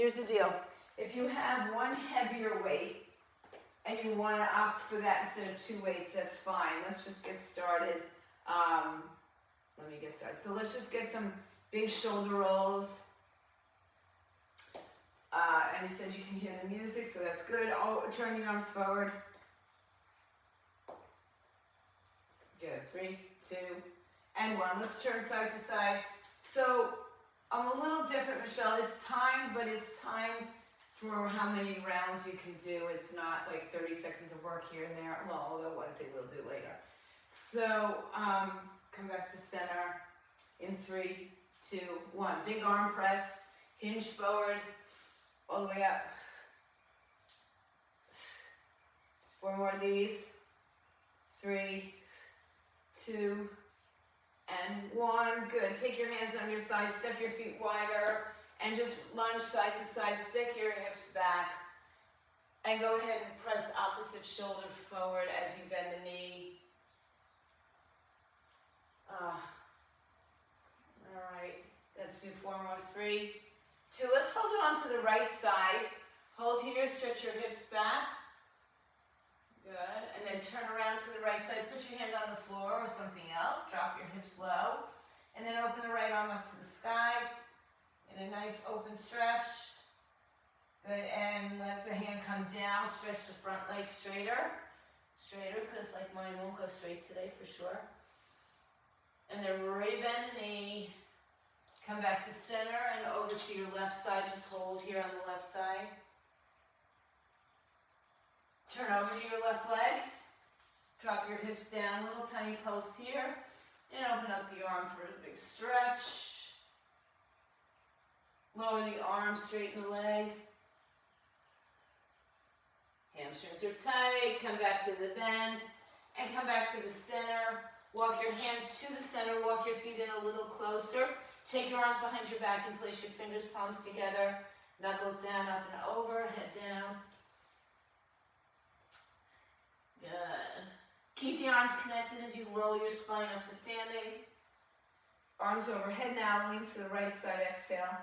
here's the deal. If you have one heavier weight and you want to opt for that instead of 2 weights, that's fine. Let's just get started. Let me get started. So let's just get some big shoulder rolls. And you said you can hear the music, so that's good. Oh, turn the arms forward. Good. 3, 2, and 1. Let's turn side to side. So I'm a little different, Michelle. It's timed, but it's timed for how many rounds you can do. It's not like 30 seconds of work here and there. Well, although one thing we'll do later. So come back to center in 3, 2, 1. Big arm press. Hinge forward. All the way up. 4 more of these. 3, 2, and 1. Good. Take your hands on your thighs, step your feet wider, and just lunge side to side. Stick your hips back. And go ahead and press opposite shoulder forward as you bend the knee. All right. Let's do 4 more. 3, 2. Let's hold it on to the right side. Hold here, stretch your hips back. Good. And then turn around to the right side. Put your hand on the floor or something else. Drop your hips low. And then open the right arm up to the sky in a nice open stretch. Good. And let the hand come down. Stretch the front leg straighter. Straighter, because like mine won't go straight today for sure. And then re-bend the knee. Come back to center and over to your left side. Just hold here on the left side. Turn over to your left leg. Drop your hips down, little tiny post here. And open up the arm for a big stretch. Lower the arm, straighten the leg. Hamstrings are tight. Come back to the bend. And come back to the center. Walk your hands to the center. Walk your feet in a little closer. Take your arms behind your back and place your fingers, palms together. Knuckles down, up and over, head down. Good. Keep the arms connected as you roll your spine up to standing. Arms overhead now, lean to the right side, exhale.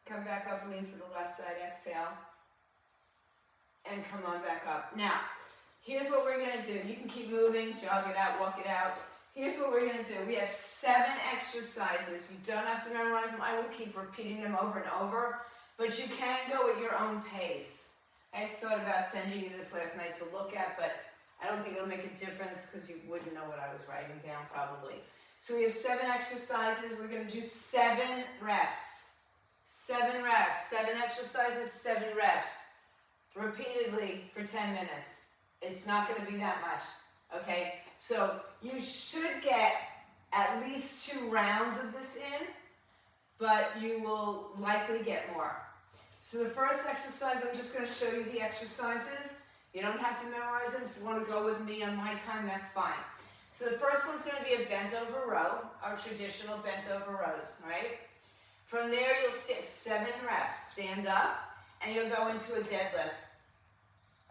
Come back up, lean to the left side, exhale. And come on back up. Now, here's what we're gonna do. You can keep moving, jog it out, walk it out. Here's what we're going to do. We have 7 exercises. You don't have to memorize them. I will keep repeating them over and over, but you can go at your own pace. I thought about sending you this last night to look at, but I don't think it'll make a difference because you wouldn't know what I was writing down probably. So we have 7 exercises. We're going to do 7 reps. 7 reps. 7 exercises, 7 reps. Repeatedly for 10 minutes. It's not going to be that much. Okay, so you should get at least 2 rounds of this in, but you will likely get more. So the first exercise, I'm just going to show you the exercises. You don't have to memorize them. If you want to go with me on my time, that's fine. So the first one's going to be a bent over row, our traditional bent over rows, right? From there, you'll stick 7 reps. Stand up, and you'll go into a deadlift,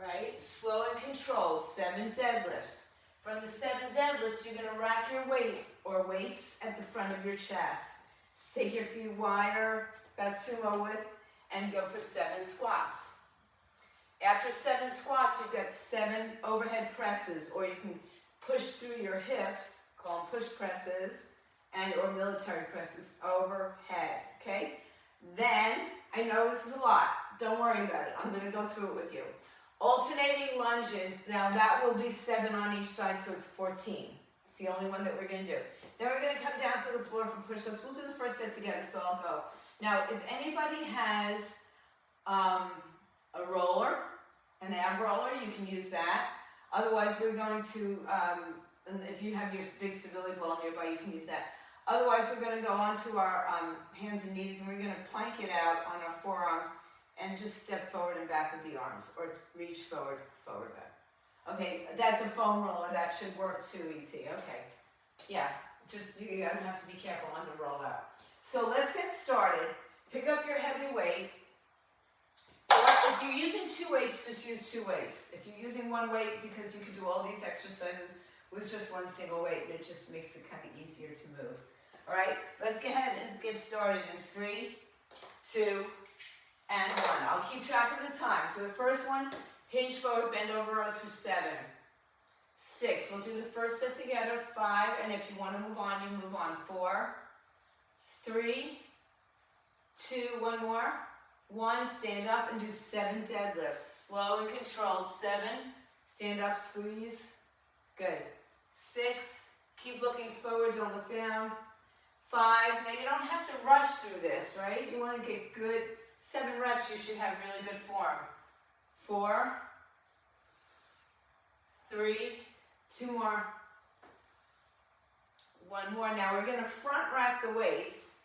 right? Slow and controlled, 7 deadlifts. From the 7 deadlifts, you're going to rack your weight or weights at the front of your chest. Take your feet wider, about sumo width, and go for 7 squats. After 7 squats, you've got 7 overhead presses, or you can push through your hips, call them push presses, and or military presses overhead, okay? Then, I know this is a lot. Don't worry about it. I'm going to go through it with you. Alternating lunges, now that will be 7 on each side, so it's 14. It's the only one that we're going to do. Then we're going to come down to the floor for push-ups. We'll do the first set together, so I'll go. Now, if anybody has a roller, an ab roller, you can use that. Otherwise, we're going to, if you have your big stability ball nearby, you can use that. Otherwise, we're going to go onto our hands and knees, and we're going to plank it out on our forearms and just step forward and back with the arms, or reach forward, forward, back. Okay, that's a foam roller. That should work too, E.T. Okay, yeah, just you gotta have to be careful on the roll out. So let's get started. Pick up your heavy weight. Or if you're using 2 weights, just use 2 weights. If you're using 1 weight, because you can do all these exercises with just 1 single weight, it just makes it kind of easier to move. All right, let's go ahead and get started in 3, 2, keep track of the time. So the first one, hinge forward, bend over rows for 7. 6, we'll do the first set together, 5, and if you want to move on, you move on. 4, 3, 2, one more, 1, stand up and do 7 deadlifts. Slow and controlled, 7, stand up, squeeze, good. 6, keep looking forward, don't look down. 5, now you don't have to rush through this, right? You want to get good, 7 reps, you should have really good form. 4, 3, 2 more, 1 more. Now we're going to front rack the weights,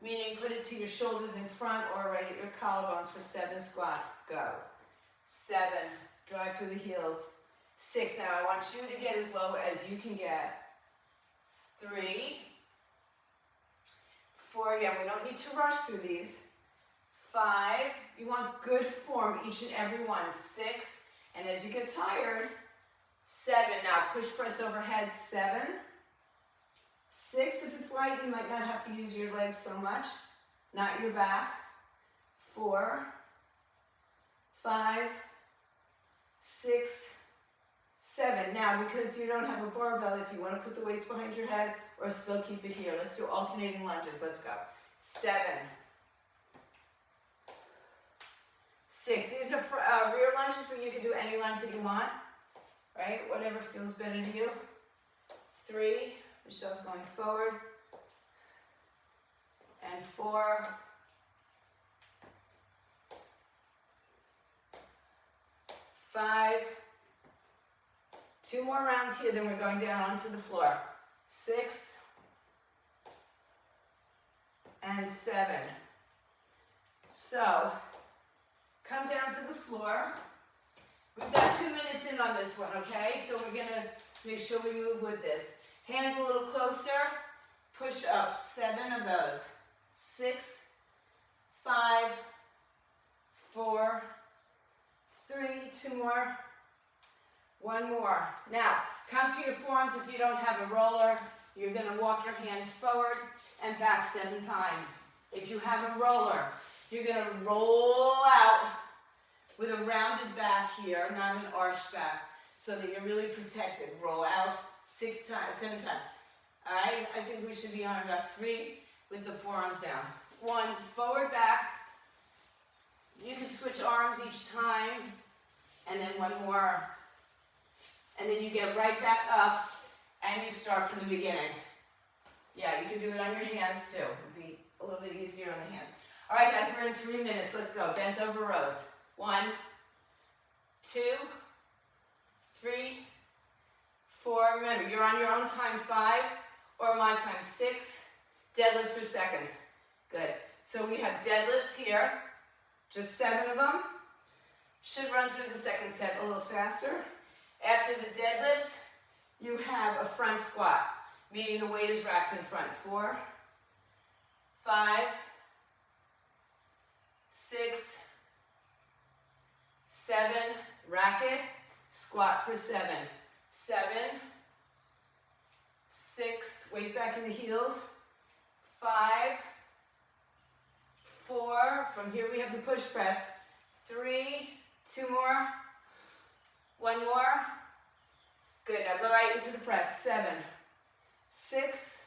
meaning put it to your shoulders in front or right at your collarbones for 7 squats. Go. 7, drive through the heels. 6, now I want you to get as low as you can get. 3, 4, again, we don't need to rush through these. 5, you want good form each and every one. 6, and as you get tired, 7, now push press overhead, 7. 6, if it's light, you might not have to use your legs so much, not your back. 4, 5, 6, 7. Now, because you don't have a barbell, if you want to put the weights behind your head or still keep it here, let's do alternating lunges. Let's go. 7, 6. These are rear lunges, but you can do any lunge that you want, right? Whatever feels better to you. 3, Michelle's going forward. And 4, 5, 2 more rounds here, then we're going down onto the floor. 6, and 7. So, come down to the floor. We've got 2 minutes in on this one, okay? So we're gonna make sure we move with this. Hands a little closer, push up, 7 of those. 6, 5, 4, 3, 2 more, 1 more. Now, come to your forearms if you don't have a roller. You're gonna walk your hands forward and back 7 times. If you have a roller, you're gonna roll out with a rounded back here, not an arched back, so that you're really protected. Roll out 7 times. All right, I think we should be on about 3 with the forearms down. 1, forward, back. You can switch arms each time, and then 1 more. And then you get right back up, and you start from the beginning. Yeah, you can do it on your hands too. It'll be a little bit easier on the hands. All right, guys, we're in 3 minutes. Let's go. Bent over rows. 1, 2, 3, 4. Remember, you're on your own time. 5, or my time. 6. Deadlifts are second. Good. So we have deadlifts here. Just 7 of them. Should run through the second set a little faster. After the deadlifts, you have a front squat, meaning the weight is racked in front. 4, 5, 6, 7, rack it, squat for 7. 7, 6, weight back in the heels. 5, 4, from here we have the push press. 3, 2 more, 1 more. Good, now go right into the press. 7, 6,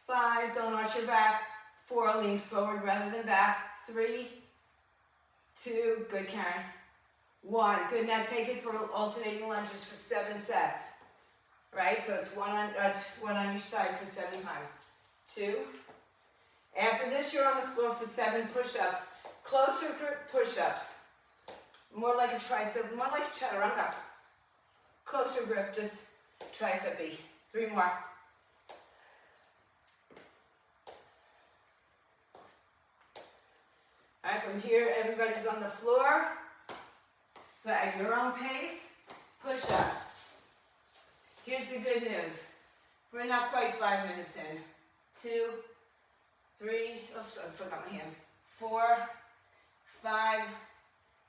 5, don't arch your back. 4, lean forward rather than back. 3, 2, good, Karen. 1, good, now take it for alternating lunges for 7 sets. Right, so it's one on each side for 7 times. 2. After this, you're on the floor for 7 push-ups. Closer grip push-ups. More like a tricep, more like a chaturanga. Closer grip, just tricep-y. 3 more. All right, from here, everybody's on the floor. So at your own pace, push-ups. Here's the good news. We're not quite 5 minutes in. 2, 3, oops, I forgot my hands. 4, 5,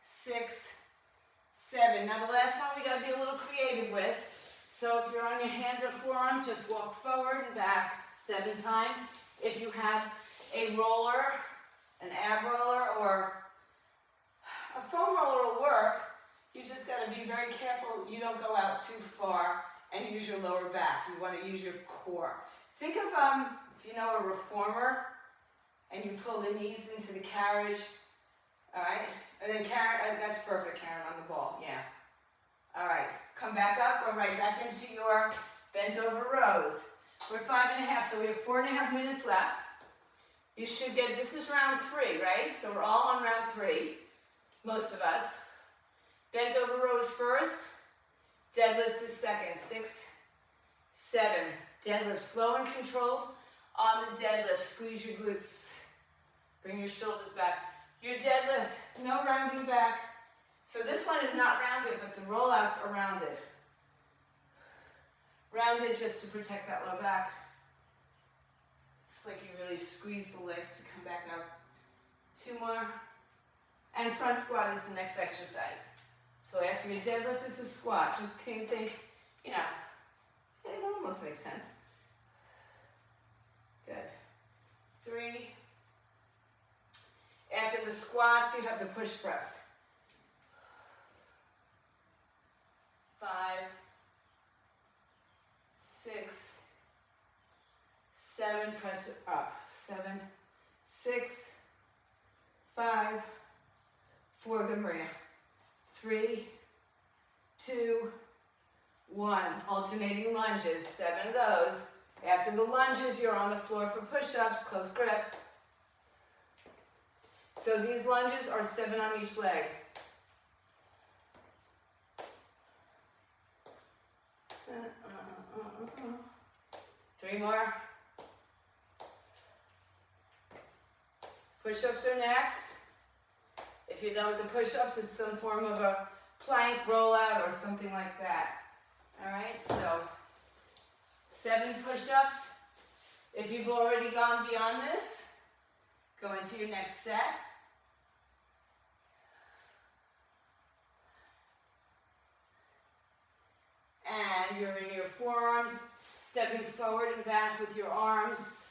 6, 7. Now the last one we gotta be a little creative with. So if you're on your hands or forearms, just walk forward and back 7 times. If you have a roller, an ab roller, or be very careful you don't go out too far and use your lower back. You want to use your core. Think of, if you know a reformer, and you pull the knees into the carriage, all right? And then Karen, that's perfect, Karen, on the ball, yeah. All right, come back up, go right back into your bent over rows. We're 5.5, so we have 4.5 minutes left. You should get, this is round 3, right? So we're all on round 3, most of us. Bent over rows first, deadlift is second, 6, 7. Deadlift slow and controlled. On the deadlift, squeeze your glutes. Bring your shoulders back. Your deadlift, no rounding back. So this one is not rounded, but the rollouts are rounded. Rounded just to protect that low back. It's like you really squeeze the legs to come back up. 2 more. And front squat is the next exercise. So after your deadlift, it's a squat. Just think, you know, it almost makes sense. Good. 3. After the squats, you have the push press. 5, 6, 7, press it up. 7, 6, 5, 4, good Maria. 3, 2, 1. Alternating lunges, 7 of those. After the lunges, you're on the floor for push-ups, close grip. So these lunges are 7 on each leg. Three more. Push-ups are next. If you're done with the push-ups, it's some form of a plank rollout or something like that. All right, so 7 push-ups. If you've already gone beyond this, go into your next set. And you're in your forearms, stepping forward and back with your arms.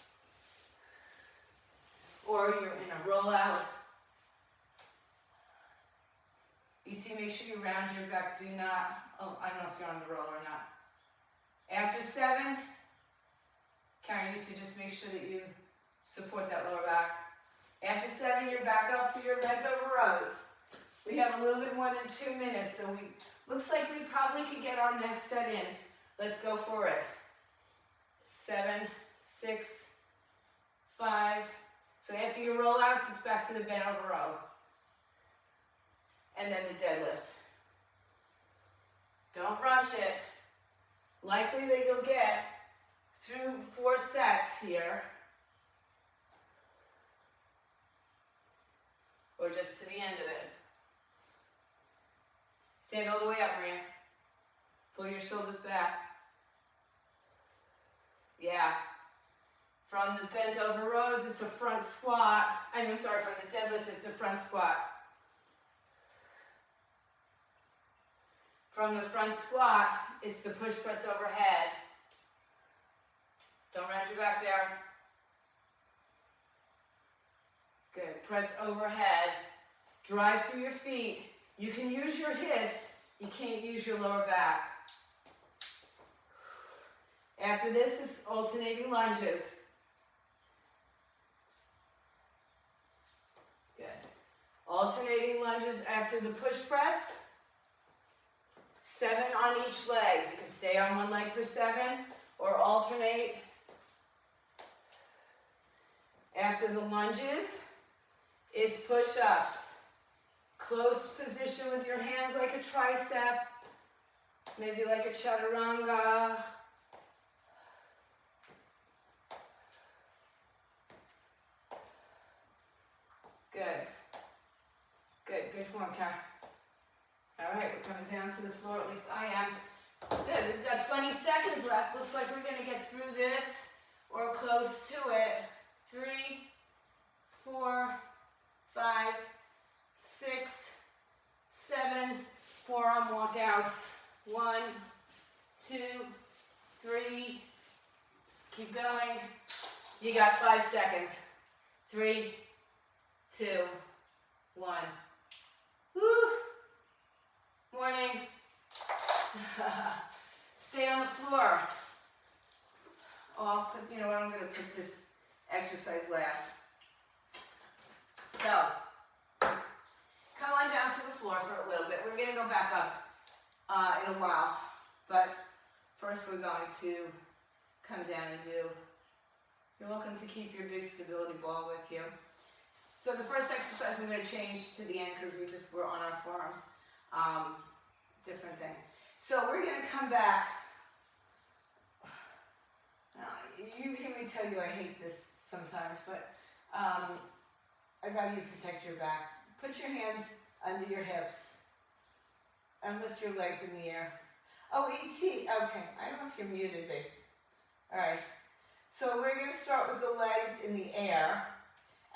Or you're in a rollout. ET, make sure you round your back. Do not, oh, I don't know if you're on the roll or not. After 7, Karen, you need to just make sure that you support that lower back. After 7, you're back up for your bent over rows. We have a little bit more than 2 minutes, so looks like we probably could get our next set in. Let's go for it. 7, 6, 5. So after your rollouts, it's back to the bent over row. And then the deadlift. Don't rush it. Likely that you'll get through 4 sets here. Or just to the end of it. Stand all the way up, Maria. Pull your shoulders back. Yeah. From the bent over rows, it's a front squat. I'm sorry, from the deadlift, it's a front squat. From the front squat, it's the push press overhead. Don't round your back there. Good. Press overhead. Drive through your feet. You can use your hips. You can't use your lower back. After this, it's alternating lunges. Good. Alternating lunges after the push press. 7 on each leg. You can stay on one leg for 7 or alternate. After the lunges, it's push-ups. Close position with your hands like a tricep, maybe like a chaturanga. Good. Good form, Karen. All right, we're coming down to the floor, at least I am. Good, we've got 20 seconds left. Looks like we're gonna get through this or close to it. 3, 4, 5, 6, 7, forearm walkouts. 1, 2, 3, keep going. You got 5 seconds. 3, 2, 1. Woo! Morning. Stay on the floor. Oh, I'll put, you know what, I'm going to put this exercise last. So, come on down to the floor for a little bit. We're going to go back up in a while. But first we're going to come down and do, you're welcome to keep your big stability ball with you. So the first exercise I'm going to change to the end because we're on our forearms. Different thing. So we're going to come back. You hear me tell you I hate this sometimes, but I'd rather you protect your back. Put your hands under your hips and lift your legs in the air. Oh, E.T., okay. I don't know if you're muted, babe. All right. So we're going to start with the legs in the air,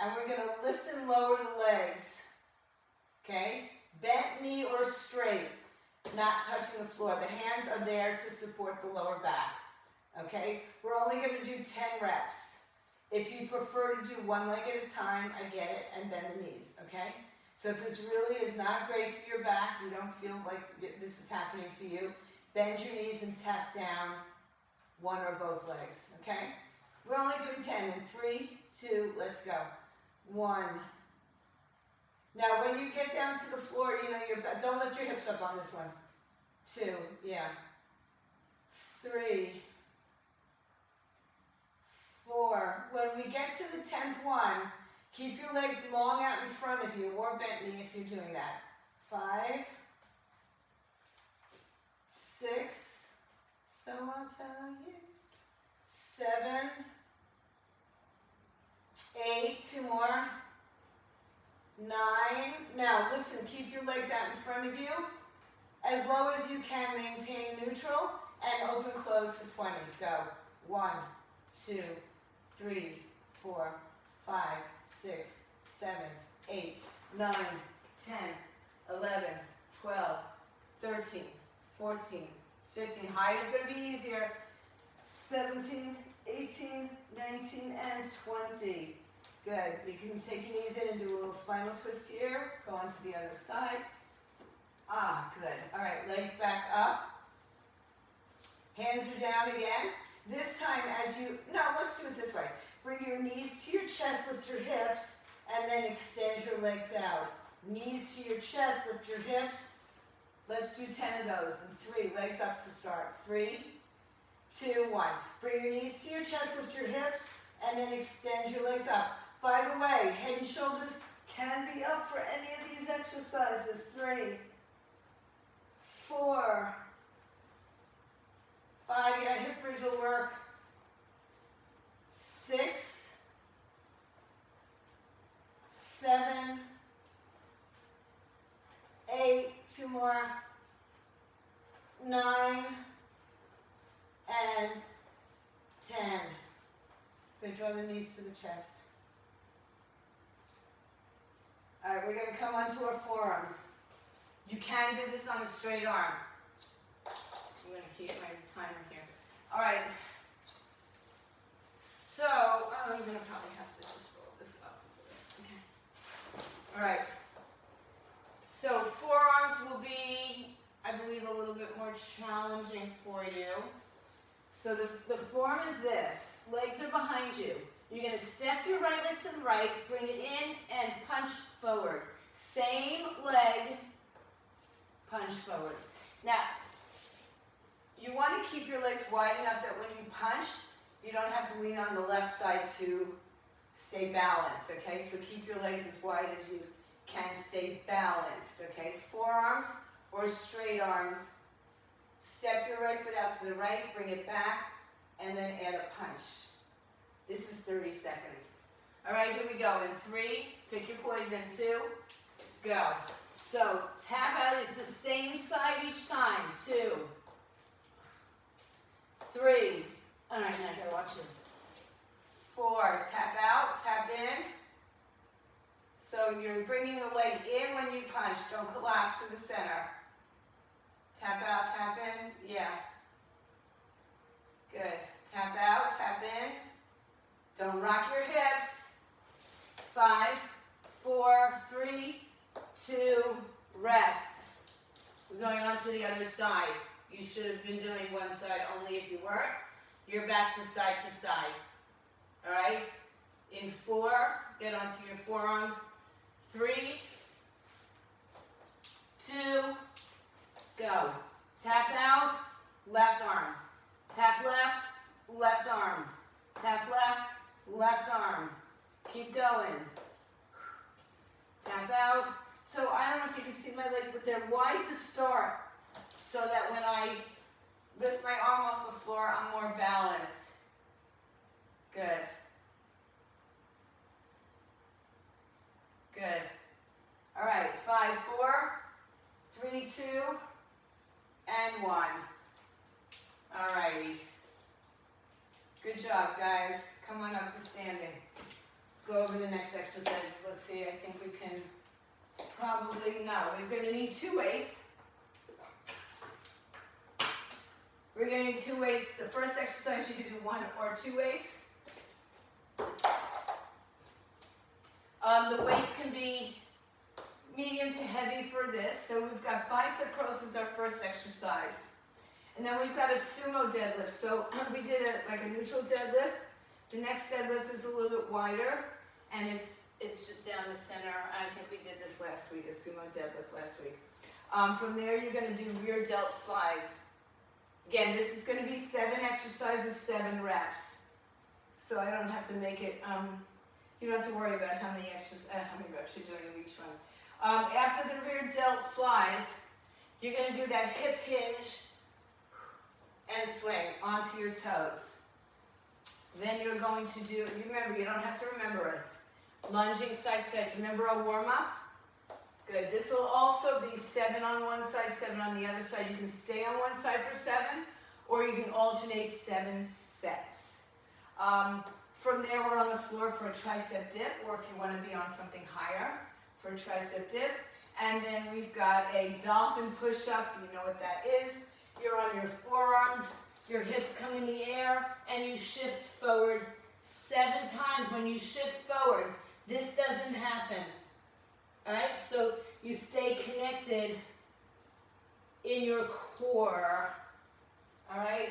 and we're going to lift and lower the legs, okay? Bent knee or straight, not touching the floor. The hands are there to support the lower back, okay? We're only going to do 10 reps. If you prefer to do one leg at a time, I get it, and bend the knees, okay? So if this really is not great for your back, you don't feel like this is happening for you, bend your knees and tap down one or both legs, okay? We're only doing 10 in 3, 2, let's go. 1. Now when you get down to the floor, you know, don't lift your hips up on this one. 2, yeah. 3, 4. When we get to the 10th one, keep your legs long out in front of you, or bent knee if you're doing that. 5, 6, so I'll tell you. 7, 8, 2 more. 9. Now listen, keep your legs out in front of you. As low as you can, maintain neutral and open close for 20. Go. 1, 2, 3, 4, 5, 6, 7, 8, 9, 10, 11, 12, 13, 14, 15. Higher is going to be easier. 17, 18, 19, and 20. Good. You can take your knees in and do a little spinal twist here. Go on to the other side. Ah, good. All right, legs back up. Hands are down again. This time let's do it this way. Bring your knees to your chest, lift your hips, and then extend your legs out. Knees to your chest, lift your hips. Let's do 10 of those. And 3, legs up to start. 3, 2, 1. Bring your knees to your chest, lift your hips, and then extend your legs up. By the way, head and shoulders can be up for any of these exercises. 3, 4, 5, yeah, hip bridge will work. 6, 7, 8, 2 more. 9, and 10. Good, draw the knees to the chest. All right, we're going to come onto our forearms. You can do this on a straight arm. I'm going to keep my timer here. All right. So, I'm going to probably have to just roll this up a bit. Okay. All right. So, forearms will be, I believe, a little bit more challenging for you. So the form is this. Legs are behind you. You're going to step your right leg to the right, bring it in, and punch forward. Same leg, punch forward. Now, you want to keep your legs wide enough that when you punch, you don't have to lean on the left side to stay balanced, okay? So keep your legs as wide as you can, stay balanced, okay? Forearms or straight arms. Step your right foot out to the right, bring it back, and then add a punch. This is 30 seconds. All right, here we go. In 3, pick your poison. 2, go. So tap out, it's the same side each time. 2, 3, all right, now I gotta watch it. 4, tap out, tap in. So you're bringing the leg in when you punch, don't collapse to the center. Tap out, tap in, yeah. Good. Tap out, tap in. Don't rock your hips. 5, 4, 3, 2, rest. We're going on to the other side. You should have been doing one side only if you weren't. You're back to side. All right? In 4, get onto your forearms. 3, 2, go. Tap out, left arm. Tap left, left arm. Tap left, left arm. Keep going. Tap out. So I don't know if you can see my legs, but they're wide to start so that when I lift my arm off the floor, I'm more balanced. Good. Good. All right, 5, 4, 3, 2, and 1. All righty. Good job, guys. Come on up to standing. Let's go over the next exercises. Let's see, I think we can probably, no, we're going to need 2 weights. We're going to need 2 weights. The first exercise, you can do 1 or 2 weights. The weights can be medium to heavy for this. So we've got bicep curls as our first exercise. And then we've got a sumo deadlift. So we did like a neutral deadlift. The next deadlift is a little bit wider, and it's just down the center. I think we did this last week, a sumo deadlift last week. From there, you're going to do rear delt flies. Again, this is going to be 7 exercises, 7 reps. So I don't have to make it, you don't have to worry about how many reps you're doing in each one. After the rear delt flies, you're going to do that hip hinge and swing onto your toes. Then you're going to do, remember, you don't have to remember it. Lunging side to side. Remember our warm-up? Good. This will also be 7 on one side, 7 on the other side. You can stay on one side for 7, or you can alternate 7 sets. From there, we're on the floor for a tricep dip, or if you want to be on something higher for a tricep dip. And then we've got a dolphin push-up. Do you know what that is? You're on your forearms, your hips come in the air, and you shift forward 7 times. When you shift forward, this doesn't happen. All right, so you stay connected in your core. All right,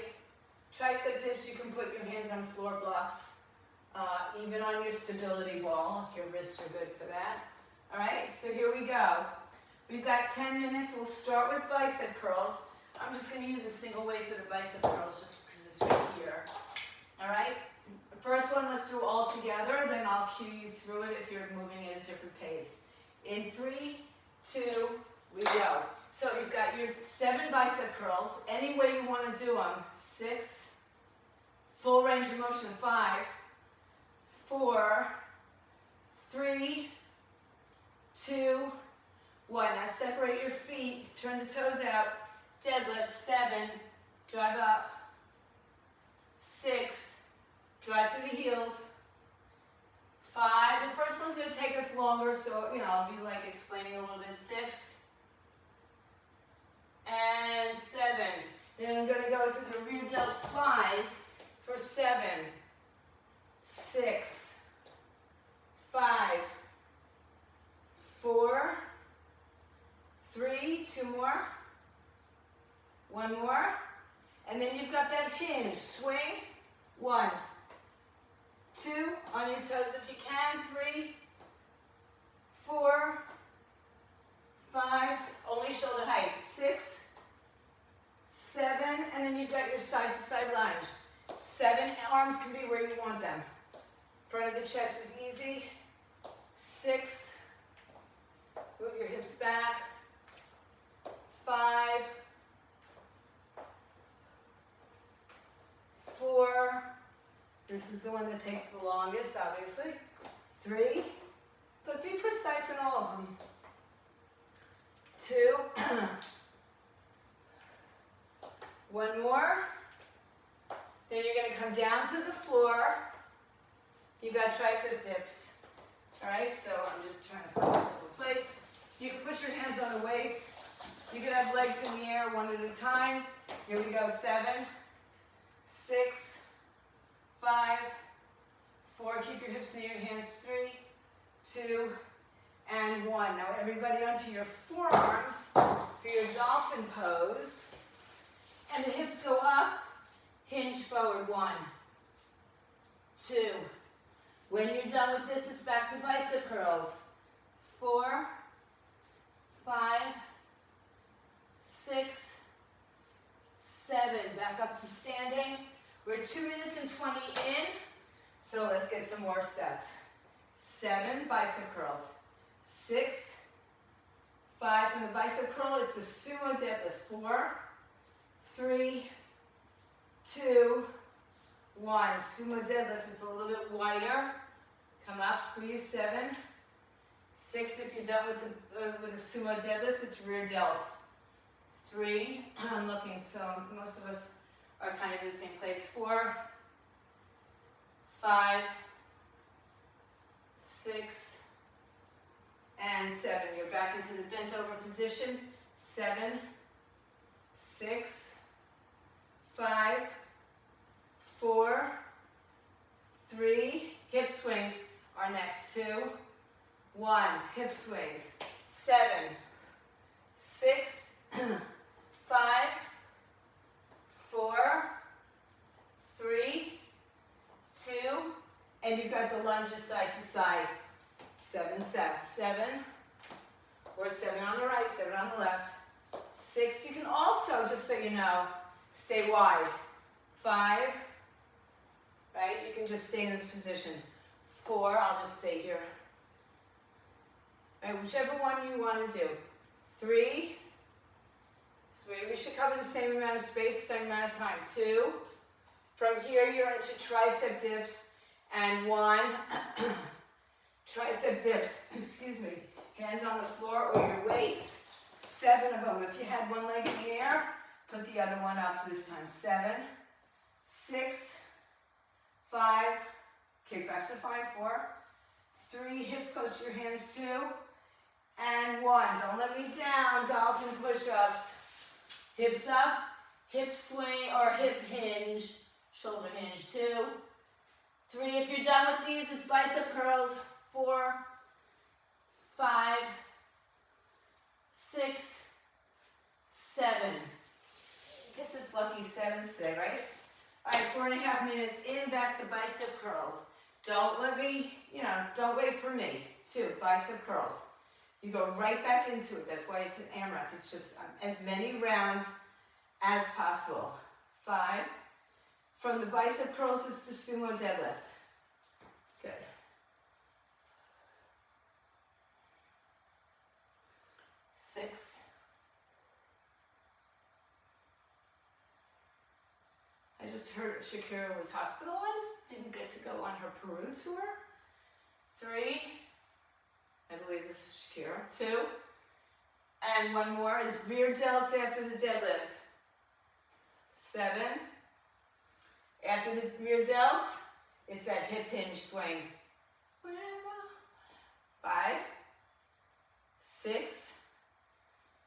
tricep dips, you can put your hands on floor blocks, even on your stability ball, if your wrists are good for that. All right, so here we go. We've got 10 minutes. We'll start with bicep curls. I'm just going to use a single weight for the bicep curls just because it's right here. All right, the first one, let's do all together, then I'll cue you through it if you're moving at a different pace. In 3, 2, we go. So you've got your 7 bicep curls, any way you want to do them. 6, full range of motion, 5, 4, 3, 2, 1. Now separate your feet, turn the toes out, deadlift, 7, drive up, 6, drive through the heels, 5, the first one's going to take us longer, so, I'll be like explaining a little bit. 6, and 7. Then I'm going to go to the rear delt flies for 7, 6, 5, 4, 3, 2 more, 1 more, and then you've got that hinge, swing, 1, 2, on your toes if you can, 3, 4, 5, only shoulder height, 6, 7, and then you've got your side to side lunge. 7 arms can be where you want them. Front of the chest is easy. 6, move your hips back. 5, 4, this is the one that takes the longest, obviously. 3, but be precise in all of them. 2, 1 more. Then you're going to come down to the floor. You've got tricep dips. All right, so I'm just trying to find myself a place. You can put your hands on the weights. You can have legs in the air 1 at a time. Here we go, 7, 6, 5, 4, keep your hips near your hands, 3, 2, and 1. Now everybody onto your forearms for your dolphin pose. And the hips go up, hinge forward, 1, 2. When you're done with this, it's back to bicep curls. 4, 5, 6, 7. Back up to standing. We're 2 minutes and 20 in, so let's get some more sets. 7 bicep curls. 6, 5 from the bicep curl, it's the sumo deadlift. 4, 3, 2, 1. Sumo deadlift, it's a little bit wider. Come up, squeeze. 7, 6 if you're done with the sumo deadlift, it's rear delts. 3, I'm looking, so most of us are kind of in the same place. 4, 5, 6, and 7. You're back into the bent over position. 7, 6, 5, 4, 3. Hip swings are next. 2, 1. Hip swings. 7, 6, 5, 4, 3, 2, and you've got the lunges side to side. 7 sets. 7, or 7 on the right, 7 on the left. 6, you can also, just so you know, stay wide. 5, right? You can just stay in this position. 4, I'll just stay here. Right, whichever one you want to do. 3, we should cover the same amount of space, same amount of time. 2, from here you're into tricep dips, and 1, tricep dips, excuse me, hands on the floor or your weights. 7 of them. If you had one leg in the air, put the other one up this time. 7, 6, 5, kickbacks are fine. 4, 3, hips close to your hands. 2, and 1. Don't let me down. Dolphin push-ups. Hips up, hip swing or hip hinge, shoulder hinge. 2, 3. If you're done with these, it's bicep curls. 4, 5, 6, 7. I guess it's lucky 7s today, right? All right, 4.5 minutes in, back to bicep curls. Don't let me, don't wait for me. 2, bicep curls. You go right back into it. That's why it's an AMRAP. It's just as many rounds as possible. 5. From the bicep curls, it's the sumo deadlift. Good. 6. I just heard Shakira was hospitalized. Didn't get to go on her Peru tour. 3. I believe this is Shakira. 2. And one more is rear delts after the deadlifts. 7. After the rear delts, it's that hip hinge swing. 5, 6,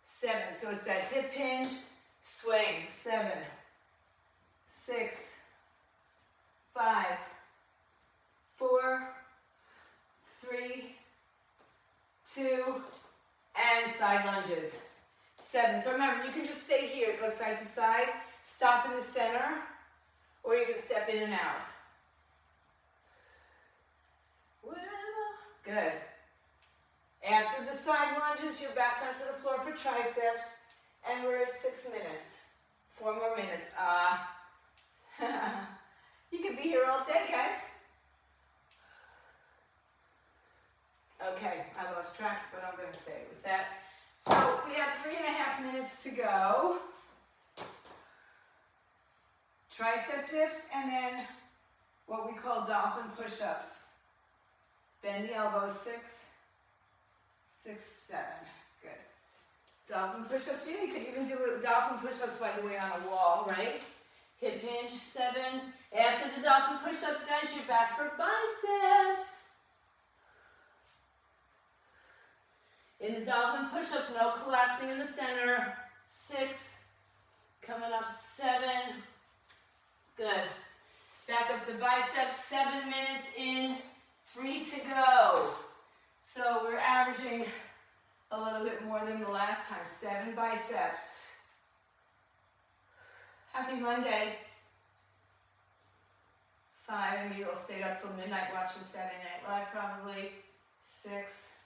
7. So it's that hip hinge swing. 7, 6, 5, 4, 3, 2, and side lunges. 7. So remember, you can just stay here, go side to side, stop in the center, or you can step in and out. Good. After the side lunges, you're back onto the floor for triceps, and we're at 6 minutes. 4 more minutes. You could be here all day, guys. Okay, I lost track, but I'm going to say it was that. So we have 3.5 minutes to go. Tricep dips, and then what we call dolphin push-ups. Bend the elbows. 6, 7. Good. Dolphin push-ups. You could even do dolphin push-ups, by the way, on a wall, right? Hip hinge. 7. After the dolphin push-ups, guys, you're back for biceps. In the dolphin push-ups, no collapsing in the center. 6. Coming up. 7. Good. Back up to biceps. 7 minutes in. 3 to go. So we're averaging a little bit more than the last time. 7 biceps. Happy Monday. 5, and you all stayed up till midnight watching Saturday Night Live probably. 6.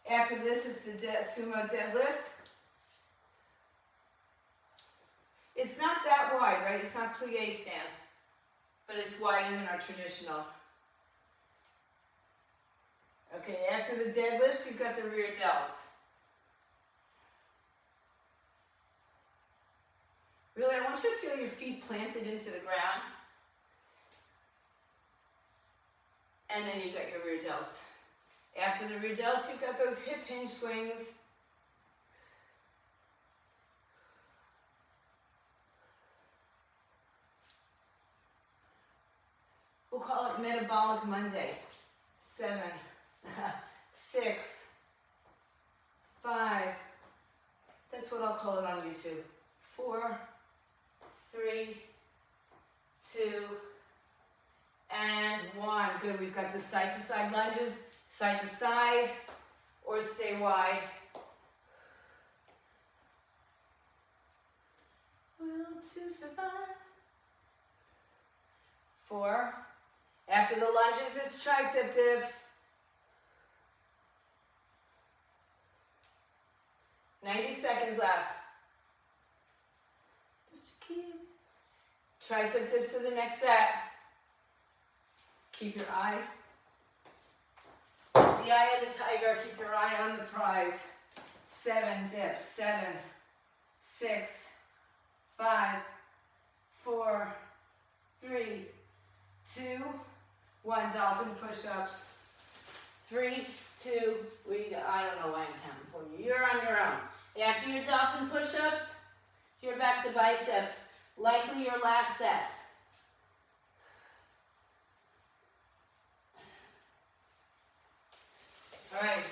After this, it's the sumo deadlift. It's not that wide, right? It's not plie stance, but it's wider than our traditional. Okay, after the deadlifts, you've got the rear delts. Really, I want you to feel your feet planted into the ground. And then you've got your rear delts. After the rear delts, you've got those hip hinge swings. We'll call it Metabolic Monday. 7, 6, 5. That's what I'll call it on YouTube. 4, 3, 2, and 1. Good. We've got the side-to-side lunges, side to side, or stay wide. Will to survive. 4. After the lunges, it's tricep dips. 90 seconds left. Just to keep. Tricep dips to the next set. Keep your eye. It's the eye of the tiger. Keep your eye on the prize. 7 dips. 7, 6, 5, 4, 3, 2, 1. Dolphin push-ups. 3, 2, I don't know why I'm counting for you. You're on your own. After your dolphin push-ups, you're back to biceps. Likely your last set. All right,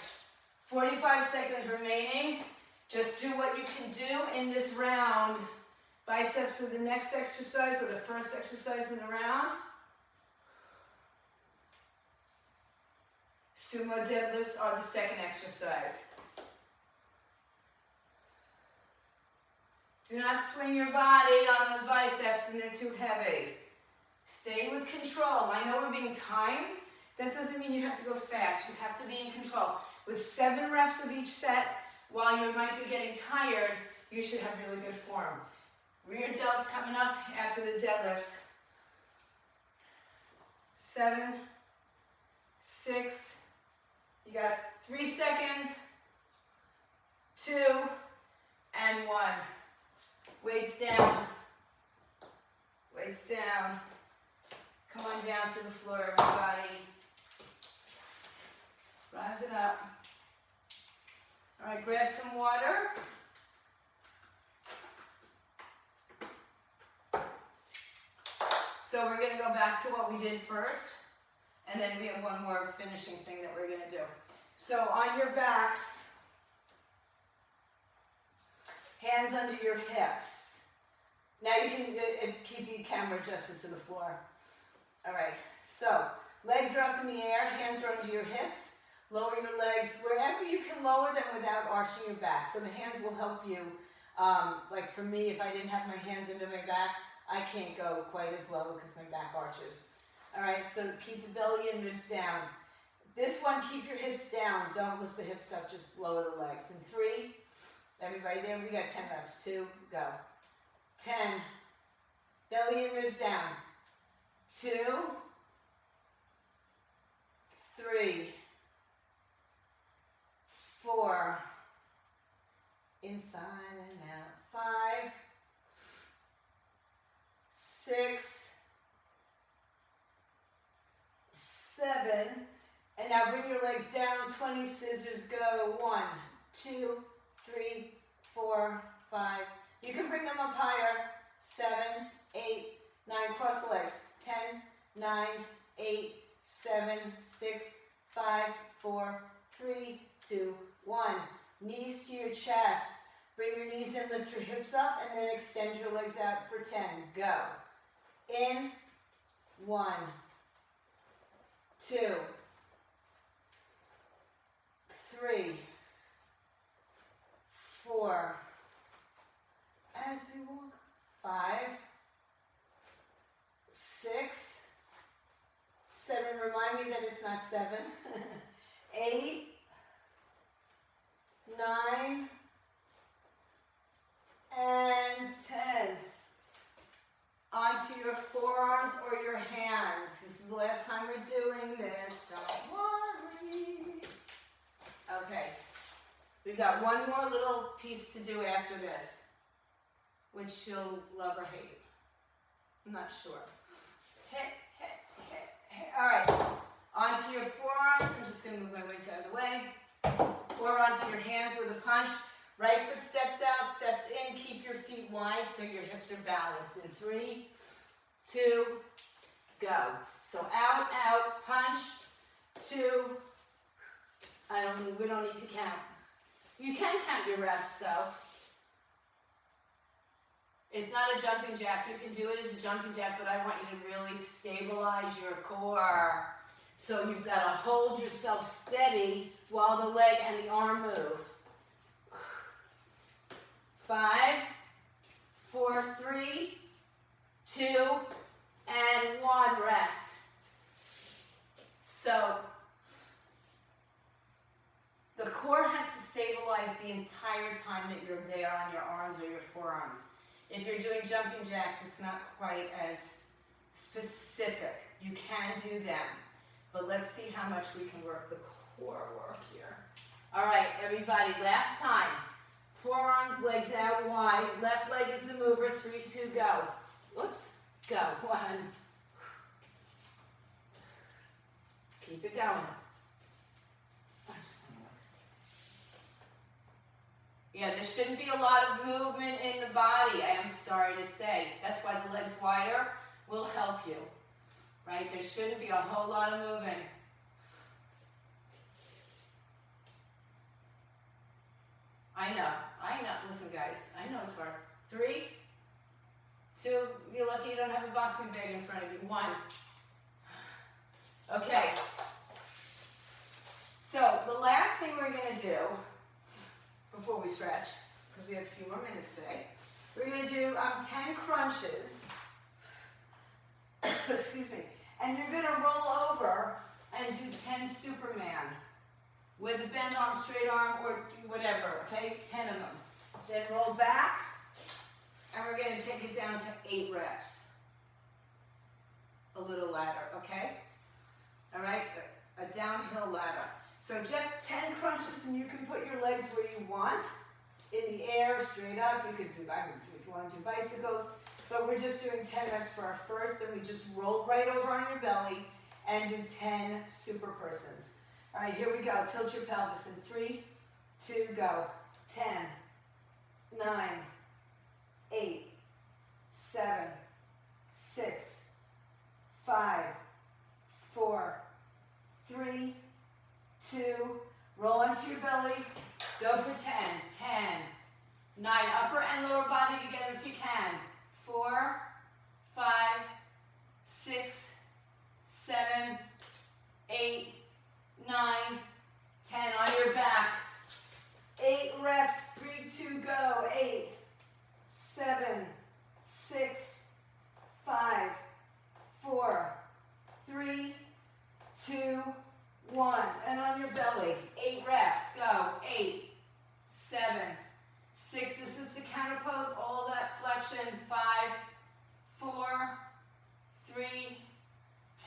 45 seconds remaining. Just do what you can do in this round. Biceps are the next exercise, or the first exercise in the round. Sumo deadlifts are the second exercise. Do not swing your body on those biceps, and they're too heavy. Stay with control. I know we're being timed. That doesn't mean you have to go fast. You have to be in control. With 7 reps of each set, while you might be getting tired, you should have really good form. Rear delts coming up after the deadlifts. 7, 6, you got 3 seconds, 2, and 1. Weights down, weights down. Come on down to the floor, everybody. Rise it up. All right, grab some water. So we're gonna go back to what we did first, and then we have one more finishing thing that we're gonna do. So on your backs, hands under your hips. Now you can keep the camera adjusted to the floor. All right, so legs are up in the air, hands are under your hips. Lower your legs wherever you can lower them without arching your back. So the hands will help you. Like for me, if I didn't have my hands under my back, I can't go quite as low because my back arches. All right, so keep the belly and ribs down. This one, keep your hips down. Don't lift the hips up, just lower the legs. And 3, everybody there, we got 10 reps. 2, go. 10, belly and ribs down. 2, 3, 4, inside and out. 5, 6, 7, and now bring your legs down. 20 scissors, go. 1, 2, 3, 4, 5. You can bring them up higher. 7, 8, 9. Cross the legs. 10, 9, 8, 7, 6, 5, 4, 3, 2, 1. Knees to your chest. Bring your knees in, lift your hips up, and then extend your legs out for 10. Go. In. 1, 2, 3, 4. As we walk. 5, remind me that it's not 7. 8, 9, and 10. Onto your forearms or your hands. This is the last time we're doing this. Don't worry. Okay. We got one more little piece to do after this, which you'll love or hate. I'm not sure. Hit, hit, hit, hit. All right. Onto your forearms. I'm just going to move my weights out of the way. Or onto your hands with a punch. Right foot steps out, steps in. Keep your feet wide so your hips are balanced. In 3, 2, go. So out, out, punch. 2. We don't need to count. You can count your reps though. It's not a jumping jack. You can do it as a jumping jack, but I want you to really stabilize your core. So you've got to hold yourself steady while the leg and the arm move. 5, 4, 3, 2, and 1. Rest. So the core has to stabilize the entire time that you're there on your arms or your forearms. If you're doing jumping jacks, it's not quite as specific. You can do them, but let's see how much we can work the core work here. All right, everybody, last time. Forearms, legs out wide. Left leg is the mover. 3, 2, go. Oops, go. 1. Keep it going. Yeah, there shouldn't be a lot of movement in the body, I am sorry to say. That's why the legs wider will help you, right? There shouldn't be a whole lot of moving. I know. Listen, guys, I know it's hard. 3, 2, you're lucky you don't have a boxing bag in front of you. 1. Okay. So the last thing we're going to do before we stretch, because we have a few more minutes today, we're going to do 10 crunches. Excuse me. And you're going to roll over and do 10 Superman with a bent arm, straight arm, or whatever, okay? 10 of them. Then roll back, and we're going to take it down to 8 reps. A little ladder, okay? All right? A downhill ladder. So just 10 crunches, and you can put your legs where you want, in the air, straight up. You could do, if you want to do bicycles, but we're just doing 10 reps for our first, then we just roll right over on your belly and do 10 super persons. All right, here we go. Tilt your pelvis in 3, 2, go. 10, 9, 8, 7, 6, 5, 4, 3, 2, roll onto your belly, go for 10, 10, 9, upper and lower body together if you can, 4, 5, 6, 7, 8, 9, 10, on your back, 8 reps, 3, 2, go, 8, 7, 6, 5, 4, 3, 2, 1, and on your belly, 8 reps, go, 8, 7, 6, this is the counter pose, all of that flexion, 5, 4, 3,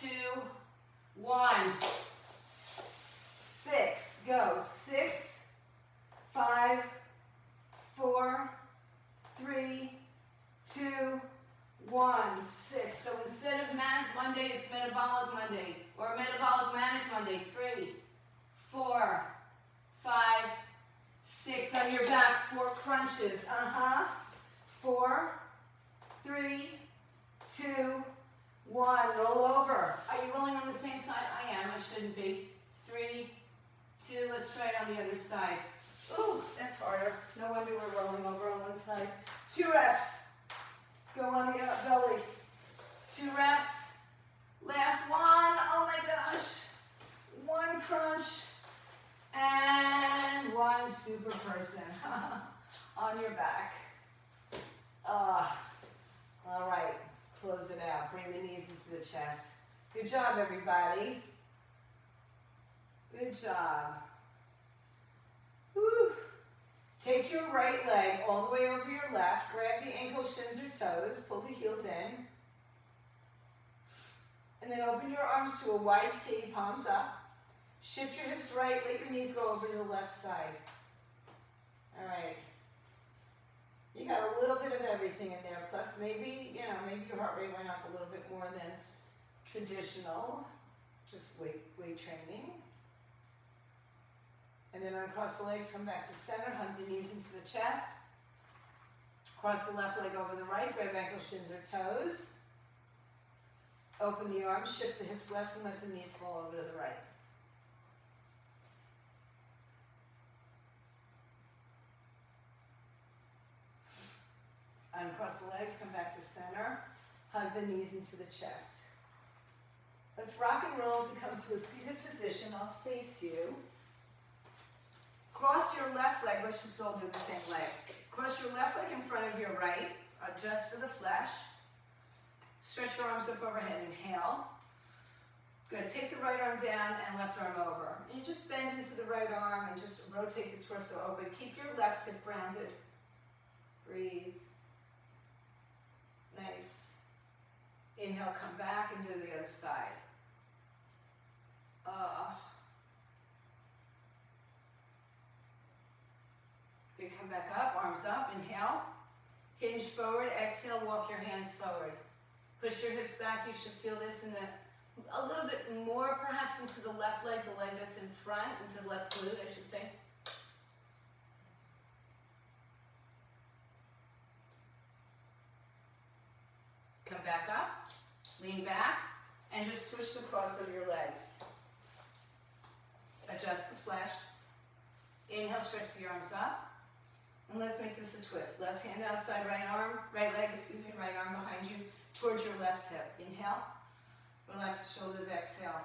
2, 1, 6, go, 6, 5, 4, 3, 2, 1, 6. So instead of Manic Monday, it's Metabolic Monday, or Metabolic Manic Monday. 3, 4, 5, 6 on your back, 4 crunches. 4, 3, 2, 1. Roll over. Are you rolling on the same side? I am. I shouldn't be. 3, 2. Let's try it on the other side. Ooh, that's harder. No wonder we're rolling over on one side. 2 reps. Go on the belly. 2 reps. Last one. Oh my gosh. 1 crunch. And 1 super person on your back. All right. Close it out. Bring the knees into the chest. Good job, everybody. Good job. Woo. Take your right leg all the way over your left. Grab the ankles, shins, or toes. Pull the heels in. And then open your arms to a wide T, palms up. Shift your hips right, let your knees go over to the left side. All right. You got a little bit of everything in there. Plus maybe, maybe your heart rate went up a little bit more than traditional, just weight training. And then uncross the legs, come back to center, hug the knees into the chest. Cross the left leg over the right, grab ankles, shins, or toes. Open the arms, shift the hips left, and let the knees fall over to the right. Uncross the legs, come back to center. Hug the knees into the chest. Let's rock and roll to come to a seated position. I'll face you. Cross your left leg. Let's just all do the same leg. Cross your left leg in front of your right. Adjust for the flesh. Stretch your arms up overhead. Inhale. Good. Take the right arm down and left arm over. And you just bend into the right arm and just rotate the torso open. Keep your left hip grounded. Breathe. Nice. Inhale, come back and do the other side. Good, come back up, arms up, inhale. Hinge forward, exhale, walk your hands forward. Push your hips back, you should feel this a little bit more perhaps into the left leg, the leg that's in front, into the left glute, I should say. Come back up, lean back, and just switch the cross of your legs. Adjust the flesh. Inhale, stretch the arms up. And let's make this a twist. Left hand outside, right arm, right leg, right arm behind you, towards your left hip. Inhale, relax the shoulders, exhale.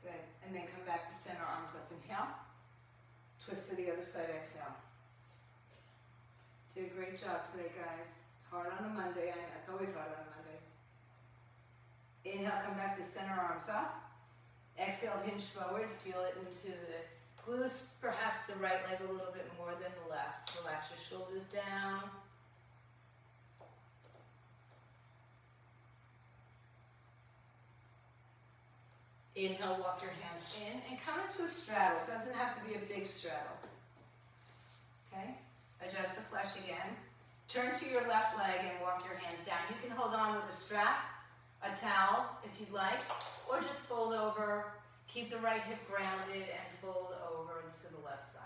Good, and then come back to center, arms up, inhale. Twist to the other side, exhale. Did a great job today, guys. It's hard on a Monday. I know it's always hard on a Monday. Inhale, come back to center, arms up. Exhale, hinge forward. Feel it into the glutes, perhaps the right leg a little bit more than the left. Relax your shoulders down. Inhale, walk your hands in and come into a straddle. It doesn't have to be a big straddle. Okay? Adjust the flesh again. Turn to your left leg and walk your hands down. You can hold on with a strap, a towel if you'd like, or just fold over. Keep the right hip grounded and fold over to the left side.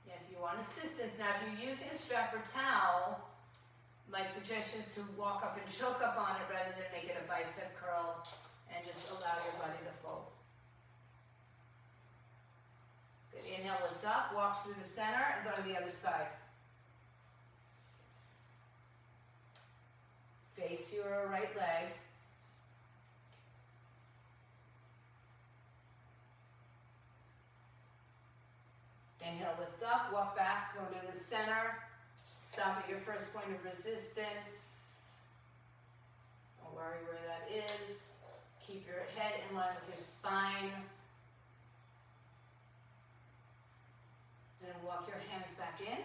Yeah, if you want assistance, now if you're using a strap or towel, my suggestion is to walk up and choke up on it rather than make it a bicep curl and just allow your body to fold. Good. Inhale, lift up, walk through the center and go to the other side. Face your right leg. Inhale, lift up, walk back, go to the center. Stop at your first point of resistance. Don't worry where that is. Keep your head in line with your spine. Then walk your hands back in.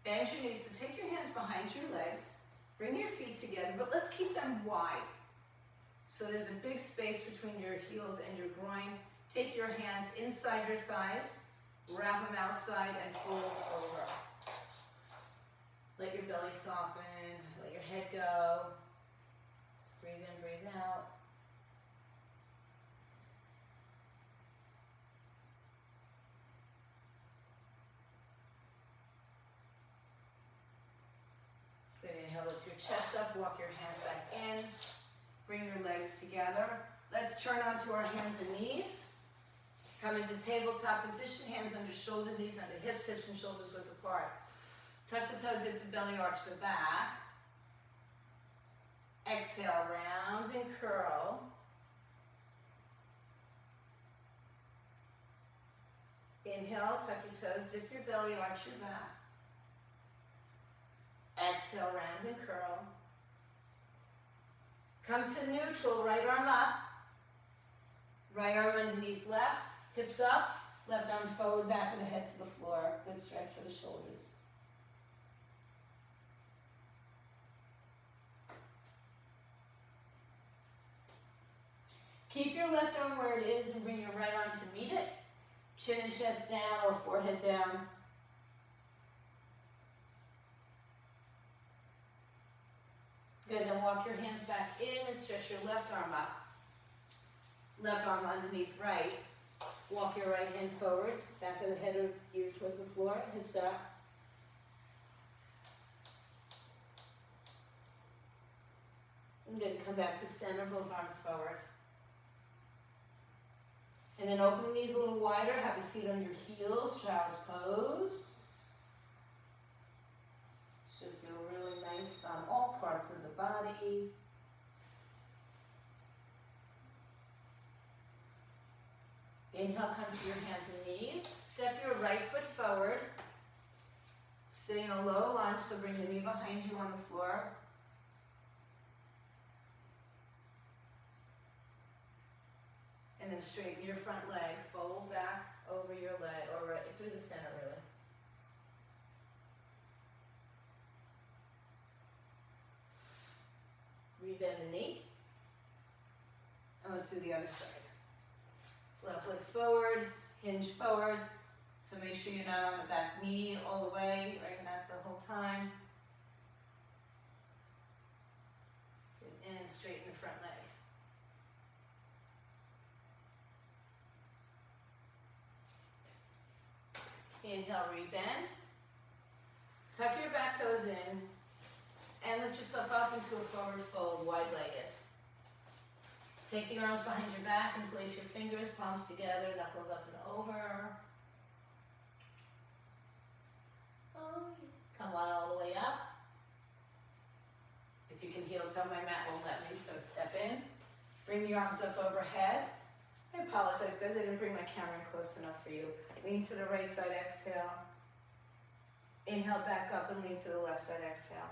Bend your knees, so take your hands behind your legs. Bring your feet together, but let's keep them wide. So there's a big space between your heels and your groin. Take your hands inside your thighs, wrap them outside and fold over. Let your belly soften, let your head go. Breathe in, breathe out. Good, inhale, lift your chest up, walk your hands back in. Bring your legs together. Let's turn onto our hands and knees. Come into tabletop position, hands under shoulders, knees under hips, hips and shoulders width apart. Tuck the toe, dip the belly, arch the back. Exhale, round and curl. Inhale, tuck your toes, dip your belly, arch your back. Exhale, round and curl. Come to neutral, right arm up. Right arm underneath left, hips up, left arm forward, back of the head to the floor. Good stretch for the shoulders. Keep your left arm where it is and bring your right arm to meet it. Chin and chest down or forehead down. Good, then walk your hands back in and stretch your left arm up. Left arm underneath right. Walk your right hand forward, back of the head or ear towards the floor, hips up. And good, come back to center, both arms forward. And then open the knees a little wider, have a seat on your heels, child's pose. Should feel really nice on all parts of the body. Inhale, come to your hands and knees. Step your right foot forward. Stay in a low lunge, so bring the knee behind you on the floor. And then straighten your front leg, fold back over your leg, or right through the center really. Rebend the knee. And let's do the other side. Left leg forward, hinge forward. So make sure you're not on the back knee all the way, right? Not the whole time. Good. And straighten the front leg. Inhale, rebend. Tuck your back toes in and lift yourself up into a forward fold, wide-legged. Take the arms behind your back, interlace your fingers, palms together, knuckles up and over. Come on all the way up. If you can heel toe, my mat won't let me, so step in. Bring the arms up overhead. I apologize, guys, I didn't bring my camera in close enough for you. Lean to the right side, exhale. Inhale, back up and lean to the left side, exhale.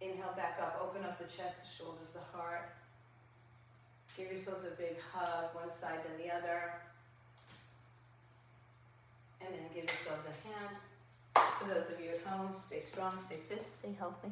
Inhale, back up, open up the chest, the shoulders, the heart. Give yourselves a big hug, one side then the other. And then give yourselves a hand. For those of you at home, stay strong, stay fit, stay healthy.